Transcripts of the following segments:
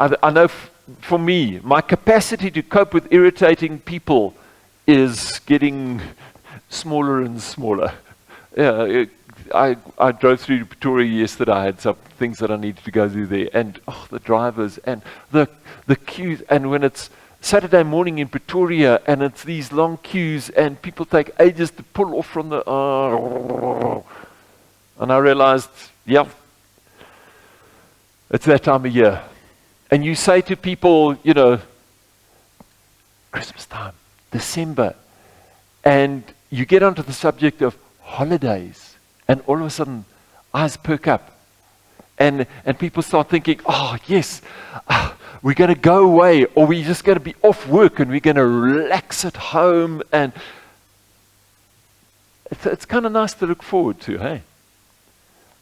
I know for me, my capacity to cope with irritating people is getting smaller and smaller. Yeah, I drove through Pretoria yesterday. I had some things that I needed to go through there, and the drivers and the queues. And when it's Saturday morning in Pretoria and it's these long queues and people take ages to pull off from the and I realized, it's that time of year. And you say to people, Christmas time, December, and you get onto the subject of holidays, and all of a sudden, eyes perk up. And people start thinking, yes, we're going to go away, or we're just going to be off work, and we're going to relax at home. And it's kind of nice to look forward to, hey?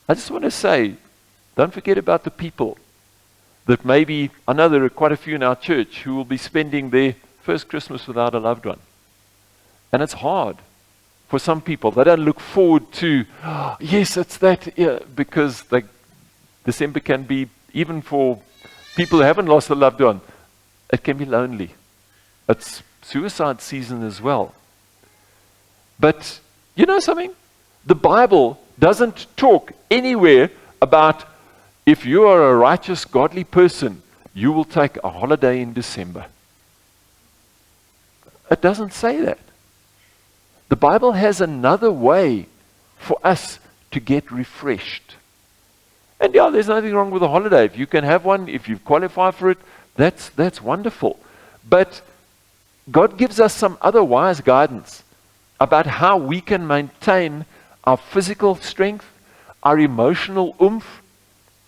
I just want to say, don't forget about the people that maybe, I know there are quite a few in our church who will be spending their first Christmas without a loved one. And it's hard for some people. They don't look forward to, yes, it's that, because December can be, even for people who haven't lost a loved one, it can be lonely. It's suicide season as well. But you know something? The Bible doesn't talk anywhere about if you are a righteous, godly person, you will take a holiday in December. It doesn't say that. The Bible has another way for us to get refreshed. And there's nothing wrong with a holiday. If you can have one, if you qualify for it, that's wonderful. But God gives us some other wise guidance about how we can maintain our physical strength, our emotional oomph,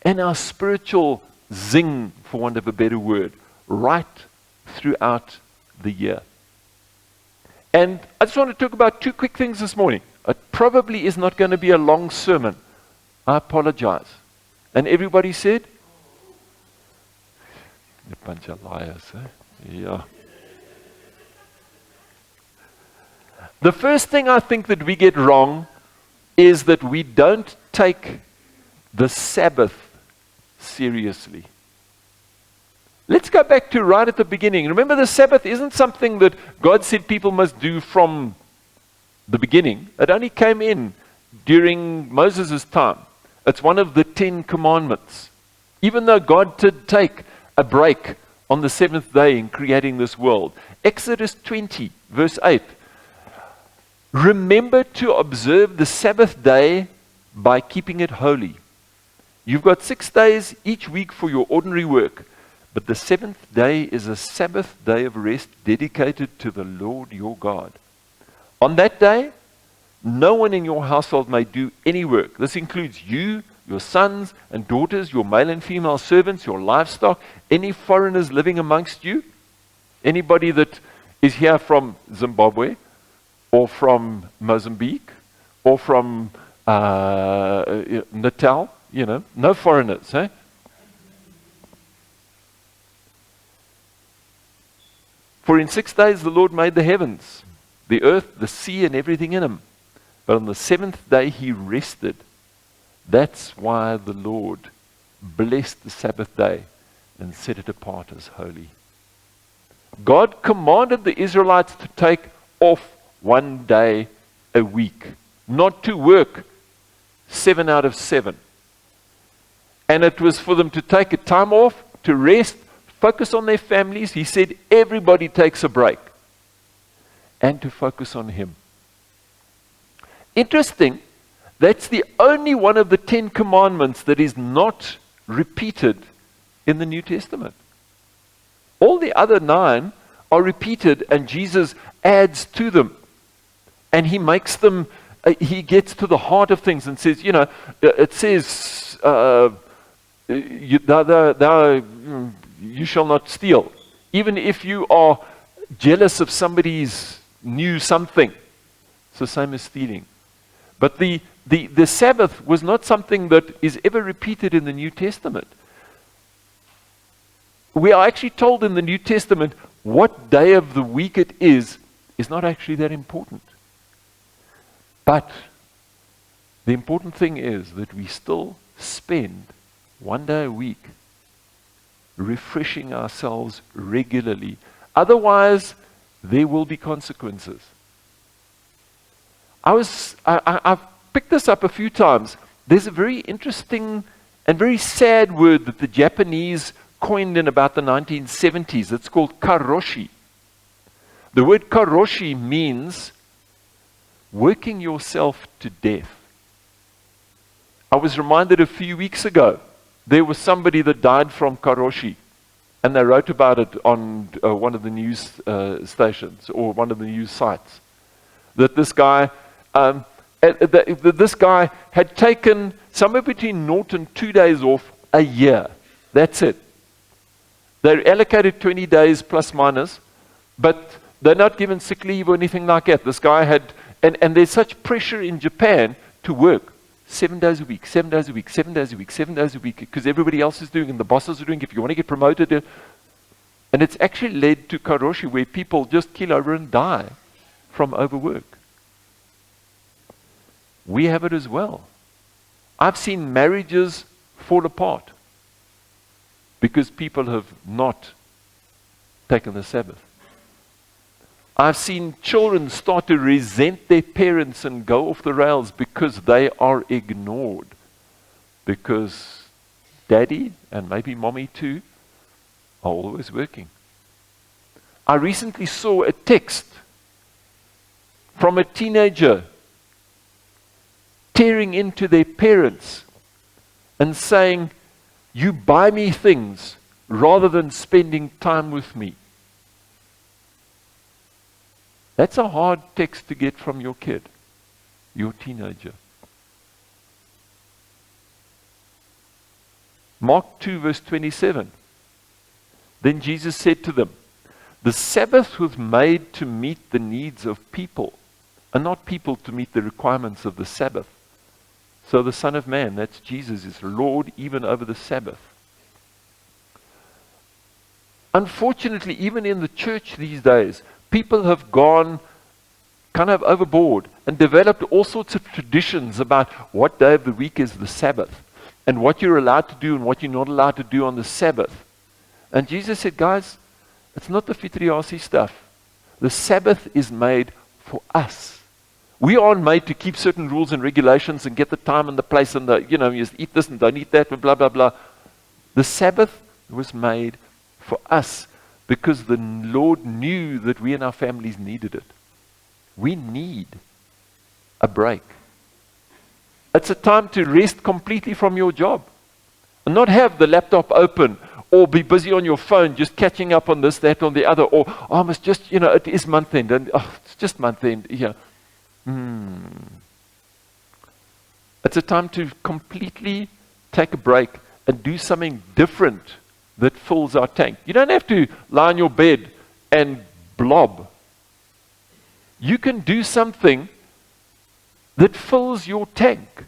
and our spiritual zing, for want of a better word, right throughout the year. And I just want to talk about two quick things this morning. It probably is not going to be a long sermon. I apologize. And everybody said? A bunch of liars, eh? Yeah. The first thing I think that we get wrong is that we don't take the Sabbath seriously. Let's go back to right at the beginning. Remember, the Sabbath isn't something that God said people must do from the beginning. It only came in during Moses' time. It's one of the 10 commandments. Even though God did take a break on the seventh day in creating this world. Exodus 20, verse 8. Remember to observe the Sabbath day by keeping it holy. You've got 6 days each week for your ordinary work, but the seventh day is a Sabbath day of rest dedicated to the Lord your God. On that day, no one in your household may do any work. This includes you, your sons and daughters, your male and female servants, your livestock, any foreigners living amongst you, anybody that is here from Zimbabwe, or from Mozambique, or from Natal, no foreigners, eh? For in 6 days the Lord made the heavens, the earth, the sea, and everything in them. But on the seventh day he rested. That's why the Lord blessed the Sabbath day and set it apart as holy. God commanded the Israelites to take off 1 day a week, not to work 7 out of 7. And it was for them to take a time off, to rest, focus on their families. He said everybody takes a break. And to focus on Him. Interesting, that's the only one of the 10 commandments that is not repeated in the New Testament. All the other 9 are repeated and Jesus adds to them. And He makes them, He gets to the heart of things and says, it says, you shall not steal. Even if you are jealous of somebody's new something, it's the same as stealing. But the Sabbath was not something that is ever repeated in the New Testament. We are actually told in the New Testament what day of the week it is not actually that important. But the important thing is that we still spend 1 day a week refreshing ourselves regularly. Otherwise, there will be consequences. I've picked this up a few times. There's a very interesting and very sad word that the Japanese coined in about the 1970s. It's called karoshi. The word karoshi means working yourself to death. I was reminded a few weeks ago, there was somebody that died from karoshi, and they wrote about it on one of the news stations or one of the news sites. That this guy, this guy had taken somewhere between 0 and 2 days off a year. That's it. They're allocated 20 days plus minus, but they're not given sick leave or anything like that. This guy had, and there's such pressure in Japan to work 7 days a week, 7 days a week, 7 days a week, 7 days a week, because everybody else is doing and the bosses are doing. If you want to get promoted, and it's actually led to karoshi, where people just keel over and die from overwork. We have it as well. I've seen marriages fall apart because people have not taken the Sabbath. I've seen children start to resent their parents and go off the rails because they are ignored. Because daddy, and maybe mommy too, are always working. I recently saw a text from a teenager tearing into their parents and saying, "You buy me things rather than spending time with me." That's a hard text to get from your kid, your teenager. Mark 2 verse 27. Then Jesus said to them, "The Sabbath was made to meet the needs of people, and not people to meet the requirements of the Sabbath. So the Son of Man," that's Jesus, "is Lord even over the Sabbath." Unfortunately, even in the church these days, people have gone kind of overboard and developed all sorts of traditions about what day of the week is the Sabbath and what you're allowed to do and what you're not allowed to do on the Sabbath. And Jesus said, guys, it's not the Fitriasi stuff. The Sabbath is made for us. We aren't made to keep certain rules and regulations and get the time and the place and you just eat this and don't eat that and blah, blah, blah. The Sabbath was made for us because the Lord knew that we and our families needed it. We need a break. It's a time to rest completely from your job and not have the laptop open or be busy on your phone just catching up on this, that, or the other, or I must just, it is month end and it's just month end. Yeah. It's a time to completely take a break and do something different that fills our tank. You don't have to lie on your bed and blob. You can do something that fills your tank.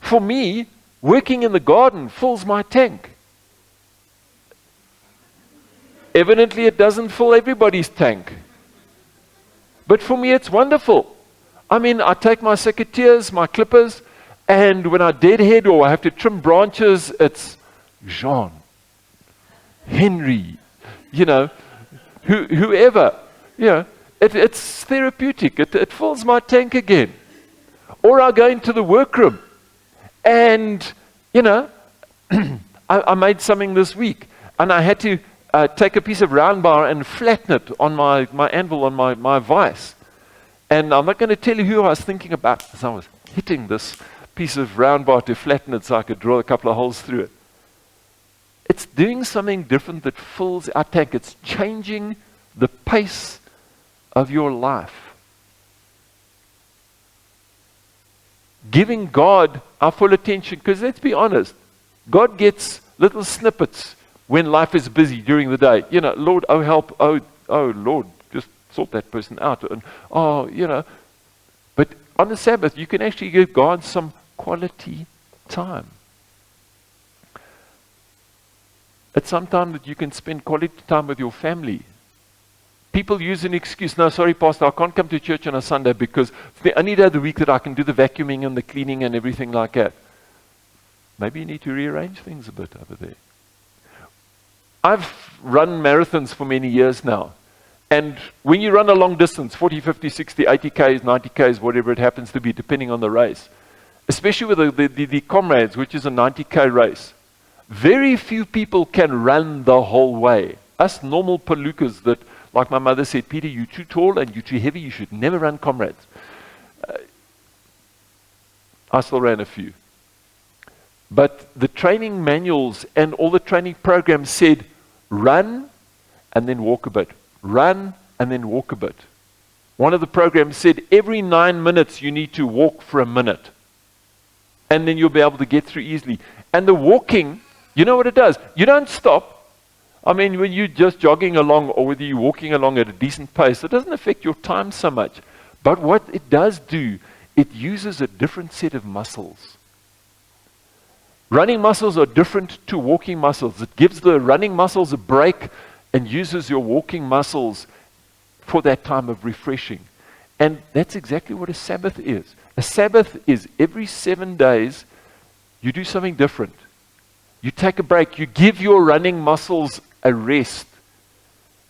For me, working in the garden fills my tank. Evidently, it doesn't fill everybody's tank. But for me, it's wonderful. I mean, I take my secateurs, my clippers, and when I deadhead or I have to trim branches, it's Jean, Henry, whoever. It's therapeutic. It fills my tank again. Or I go into the workroom, and, I made something this week, and I had to take a piece of round bar and flatten it on my anvil, on my vise. And I'm not going to tell you who I was thinking about as I was hitting this piece of round bar to flatten it so I could draw a couple of holes through it. It's doing something different that fills our tank. It's changing the pace of your life. Giving God our full attention, because let's be honest, God gets little snippets when life is busy during the day. Lord, oh help, oh Lord, just sort that person out. And but on the Sabbath, you can actually give God some quality time. It's some time that you can spend quality time with your family. People use an excuse, "No, sorry, Pastor, I can't come to church on a Sunday because it's the only day of the week that I can do the vacuuming and the cleaning and everything like that." Maybe you need to rearrange things a bit over there. I've run marathons for many years now. And when you run a long distance, 40, 50, 60, 80 Ks, 90 Ks, whatever it happens to be, depending on the race, especially with the Comrades, which is a 90K race, very few people can run the whole way. Us normal palookas that, like my mother said, Peter, you're too tall and you're too heavy, you should never run Comrades. I still ran a few. But the training manuals and all the training programs said, run and then walk a bit. Run and then walk a bit. One of the programs said, every 9 minutes you need to walk for a minute. And then you'll be able to get through easily. And the walking, you know what it does? You don't stop. I mean, when you're just jogging along or whether you're walking along at a decent pace, it doesn't affect your time so much. But what it does do, it uses a different set of muscles. Running muscles are different to walking muscles. It gives the running muscles a break and uses your walking muscles for that time of refreshing. And that's exactly what a Sabbath is. A Sabbath is every 7 days, you do something different. You take a break. You give your running muscles a rest.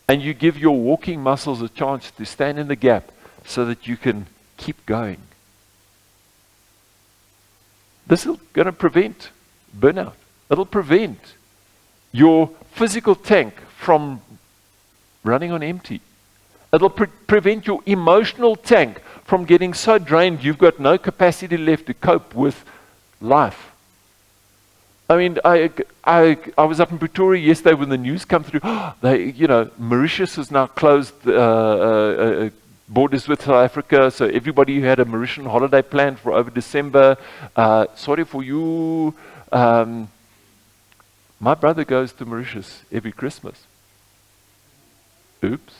And you give your walking muscles a chance to stand in the gap so that you can keep going. This is going to prevent burnout. It'll prevent your physical tank from running on empty. It'll prevent your emotional tank from getting so drained you've got no capacity left to cope with life. I mean, I was up in Pretoria yesterday when the news come through. Mauritius has now closed borders with South Africa, so everybody who had a Mauritian holiday planned for over December, sorry for you. My brother goes to Mauritius every Christmas. Oops.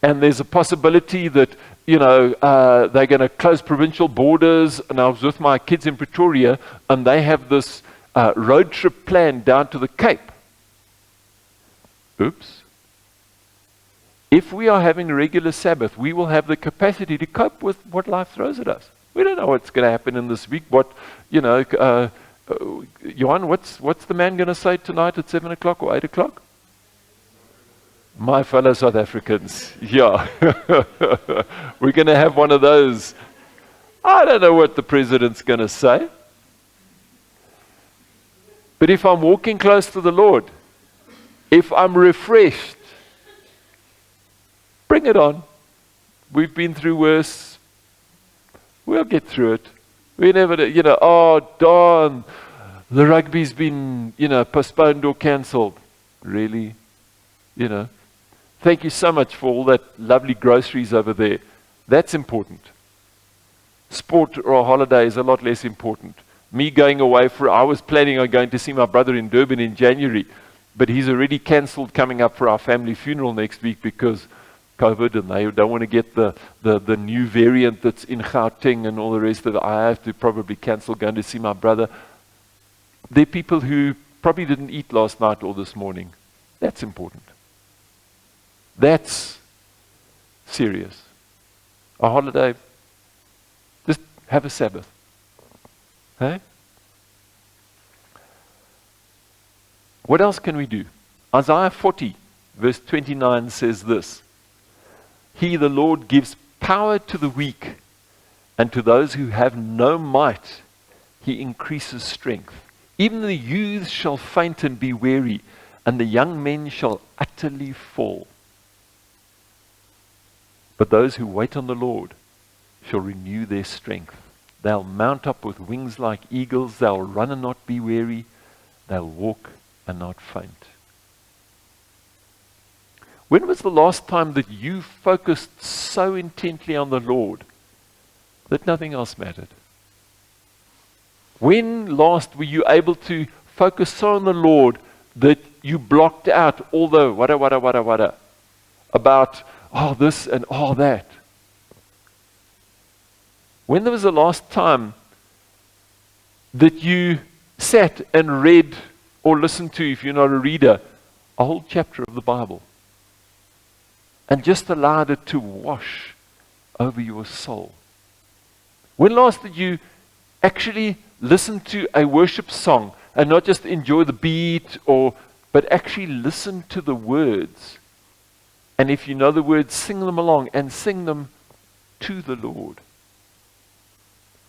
And there's a possibility that, they're going to close provincial borders. And I was with my kids in Pretoria, and they have this road trip planned down to the Cape. Oops. If we are having a regular Sabbath, we will have the capacity to cope with what life throws at us. We don't know what's going to happen in this week. Johan, what's the man going to say tonight at 7 o'clock or 8 o'clock? My fellow South Africans, yeah. We're going to have one of those. I don't know what the president's going to say. But if I'm walking close to the Lord, if I'm refreshed, bring it on. We've been through worse. We'll get through it. We never, oh, darn, the rugby's been, postponed or cancelled. Really? Thank you so much for all that lovely groceries over there. That's important. Sport or a holiday is a lot less important. Me going away I was planning on going to see my brother in Durban in January, but he's already cancelled coming up for our family funeral next week because COVID, and they don't want to get the new variant that's in Gauteng and all the rest of it. I have to probably cancel going to see my brother. There are people who probably didn't eat last night or this morning. That's important. That's serious. A holiday, just have a Sabbath. Hey? What else can we do? Isaiah 40, verse 29 says this. He, the Lord, gives power to the weak, and to those who have no might, he increases strength. Even the youths shall faint and be weary, and the young men shall utterly fall. But those who wait on the Lord shall renew their strength. They'll mount up with wings like eagles. They'll run and not be weary. They'll walk and not faint. When was the last time that you focused so intently on the Lord that nothing else mattered? When last were you able to focus so on the Lord that you blocked out all the wada about this and that? When there was the last time that you sat and read or listened to, if you're not a reader, a whole chapter of the Bible and just allowed it to wash over your soul? When last did you actually listen to a worship song and not just enjoy the beat, but actually listen to the words. And if you know the words, sing them along and sing them to the Lord.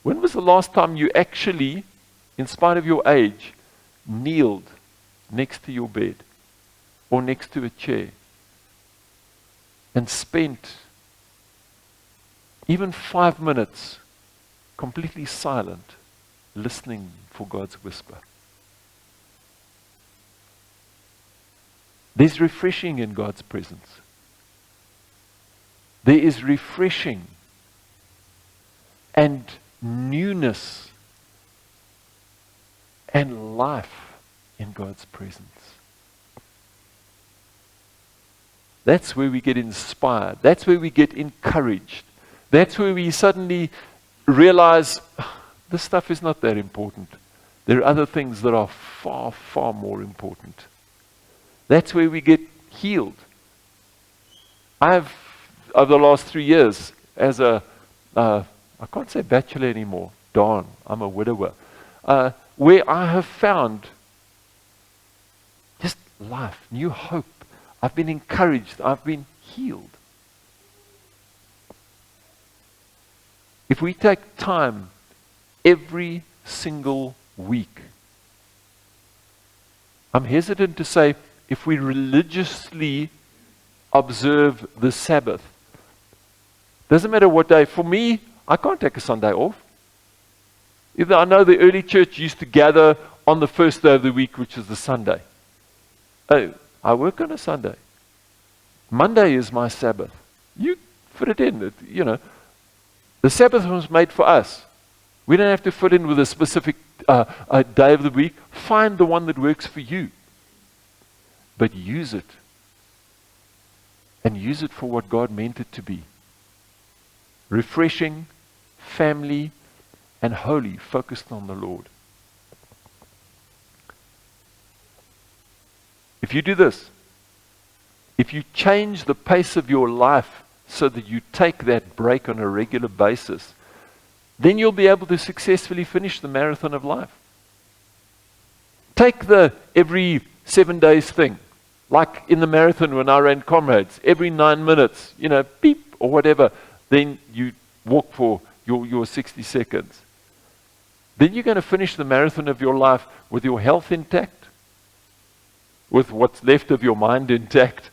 When was the last time you actually, in spite of your age, kneeled next to your bed or next to a chair and spent even 5 minutes completely silent, listening for God's whisper? There's refreshing in God's presence. There is refreshing and newness and life in God's presence. That's where we get inspired. That's where we get encouraged. That's where we suddenly realize this stuff is not that important. There are other things that are far, far more important. That's where we get healed. I've, over the last 3 years, as I can't say bachelor anymore, darn, I'm a widower, where I have found just life, new hope. I've been encouraged. I've been healed. If we take time every single week, I'm hesitant to say if we religiously observe the Sabbath, doesn't matter what day. For me, I can't take a Sunday off. Either I know the early church used to gather on the first day of the week, which is the Sunday. Oh, I work on a Sunday. Monday is my Sabbath. You fit it in, you know. The Sabbath was made for us. We don't have to fit in with a specific day of the week. Find the one that works for you. But use it. And use it for what God meant it to be. Refreshing, family, and holy, focused on the Lord. If you do this, if you change the pace of your life so that you take that break on a regular basis, then you'll be able to successfully finish the marathon of life. Take the every 7 days thing, like in the marathon when I ran Comrades, every 9 minutes, you know, beep or whatever, then you walk for your 60 seconds. Then you're going to finish the marathon of your life with your health intact, with what's left of your mind intact,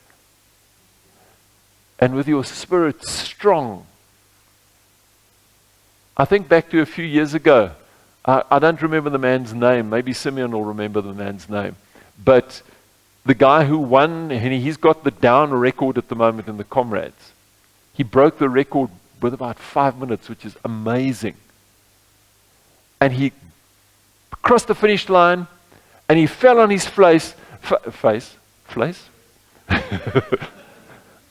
and with your spirit strong. I think back to a few years ago. I don't remember the man's name. Maybe Simeon will remember the man's name. But the guy who won, and he's got the down record at the moment in the Comrades. He broke the record with about 5 minutes, which is amazing. And he crossed the finish line, and he fell on his face.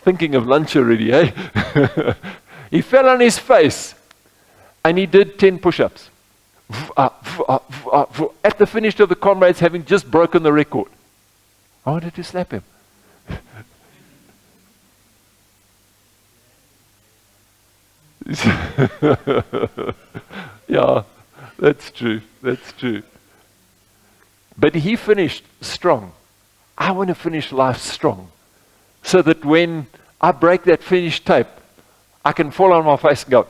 Thinking of lunch already, eh? He fell on his face, and he did 10 push-ups. At the finish of the Comrades, having just broken the record. I wanted to slap him. Yeah, that's true. That's true. But he finished strong. I want to finish life strong, so that when I break that finish tape, I can fall on my face and go,